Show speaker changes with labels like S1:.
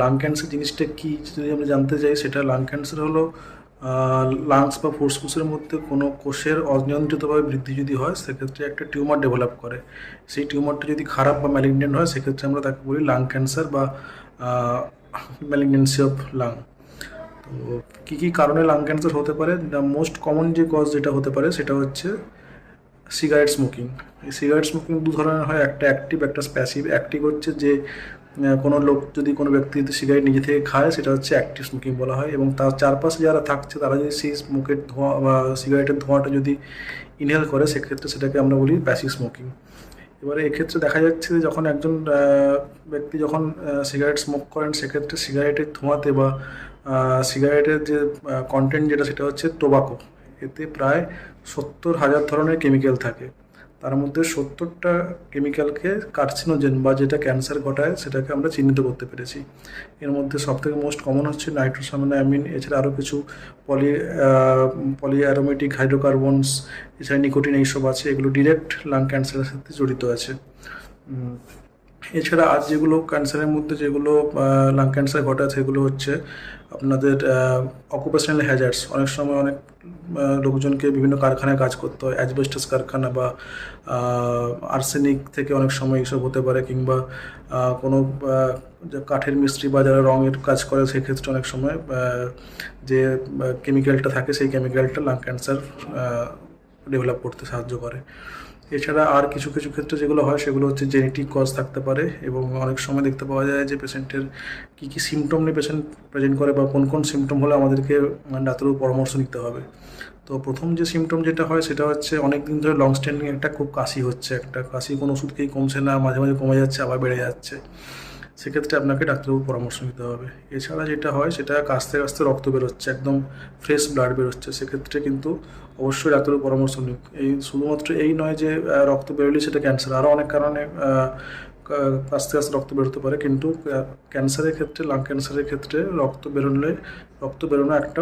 S1: Lung cancer জিনিসটা কী যদি আমরা জানতে চাই, সেটা লাং ক্যান্সার হলো লাংস বা ফুসফুসের মধ্যে কোনো কোষের অনিয়ন্ত্রিতভাবে বৃদ্ধি যদি হয়, সেক্ষেত্রে একটা টিউমার ডেভেলপ করে। সেই টিউমারটা যদি খারাপ বা ম্যালিগনেন্ট হয়, সেক্ষেত্রে আমরা তাকে বলি লাং ক্যান্সার বা ম্যালিগনেন্সি অফ লাং। তো কী কী কারণে লাং ক্যান্সার হতে পারে? দ্য মোস্ট কমন যে কজ যেটা হতে পারে সেটা হচ্ছে সিগারেট স্মোকিং। এই সিগারেট স্মোকিং দু ধরনের হয়, একটা অ্যাক্টিভ, একটা প্যাসিভ। অ্যাক্টিভ হচ্ছে যে কোনো লোক যদি কোনো ব্যক্তি যদি সিগারেট নিজে থেকে খায়, সেটা হচ্ছে অ্যাক্টিভ স্মোকিং বলা হয়, এবং তার চারপাশে যারা থাকছে তারা যদি সেই স্মোকের ধোঁয়া বা সিগারেটের ধোঁয়াটা যদি ইনহেল করে, সেক্ষেত্রে সেটাকে আমরা বলি প্যাসিভ স্মোকিং। এবারে এক্ষেত্রে দেখা যাচ্ছে যে যখন একজন ব্যক্তি যখন সিগারেট স্মোক করেন, সেক্ষেত্রে সিগারেটের ধোঁয়াতে বা সিগারেটের যে কন্টেন্ট যেটা সেটা হচ্ছে টোবাকো। এতে প্রায় 70,000 ধরনের কেমিক্যাল থাকে। তার মধ্যে 70টা কেমিক্যালকে কার্সিনোজেন বা যেটা ক্যান্সার ঘটায় সেটাকে আমরা চিহ্নিত করতে পেরেছি। এর মধ্যে সবথেকে মোস্ট কমন হচ্ছে নাইট্রোসামিন, এছাড়া আরও কিছু পলি পলিঅ্যারোমেটিক হাইড্রোকার্বনস, এছাড়া নিকোটিন, এইসব আছে। এগুলো ডিরেক্ট লাং ক্যান্সারের সাথে জড়িত আছে। এছাড়া আর যেগুলো ক্যান্সারের মধ্যে যেগুলো লাং ক্যান্সার ঘটায়, সেগুলো হচ্ছে আপনাদের অকুপেশনাল হ্যাজার্ডস। অনেক সময় অনেক লোকজনকে বিভিন্ন কারখানায় কাজ করতে হয়, অ্যাজবেস্টাস কারখানা বা আর্সেনিক থেকে অনেক সময় এইসব হতে পারে, কিংবা কোনো যে কাঠের মিস্ত্রি বা যারা রঙের কাজ করে, সেক্ষেত্রে অনেক সময় যে কেমিক্যালটা থাকে, সেই কেমিক্যালটা লাং ক্যান্সার ডেভেলপ করতে সাহায্য করে। এছাড়া আর কিছু কিছু ক্ষেত্রে যেগুলো হয়, সেগুলো হচ্ছে জেনেটিক কজ থাকতে পারে, এবং অনেক সময় দেখতে পাওয়া যায় যে পেশেন্টের কী কী সিমটম নিয়ে পেশেন্ট প্রেজেন্ট করে, বা কোন কোন সিমটম হলে আমাদেরকে ডাক্তারের পরামর্শ নিতে হবে। তো প্রথম যে সিমটম যেটা হয়, সেটা হচ্ছে অনেক দিন ধরে লং স্ট্যান্ডিং একটা খুব কাশি হচ্ছে, একটা কাশি কোনো ওষুধকেই কমছে না, মাঝে মাঝে কমে যাচ্ছে, আবার বেড়ে যাচ্ছে। সেক্ষেত্রে আপনাকে ডাক্তারবাবুর পরামর্শ নিতে হবে। এছাড়া যেটা হয়, সেটা কাশতে কাশতে রক্ত বেরোচ্ছে, একদম ফ্রেশ ব্লাড বেরোচ্ছে, সেক্ষেত্রে কিন্তু অবশ্যই ডাক্তারের পরামর্শ নিন। এই শুধুমাত্র এই নয় যে রক্ত বেরোলেই সেটা ক্যান্সার, আরও অনেক কারণে কাশতে কাশতে রক্ত বেরোতে পারে, কিন্তু ক্যান্সারের ক্ষেত্রে, লাং ক্যান্সারের ক্ষেত্রে রক্ত বেরোনো একটা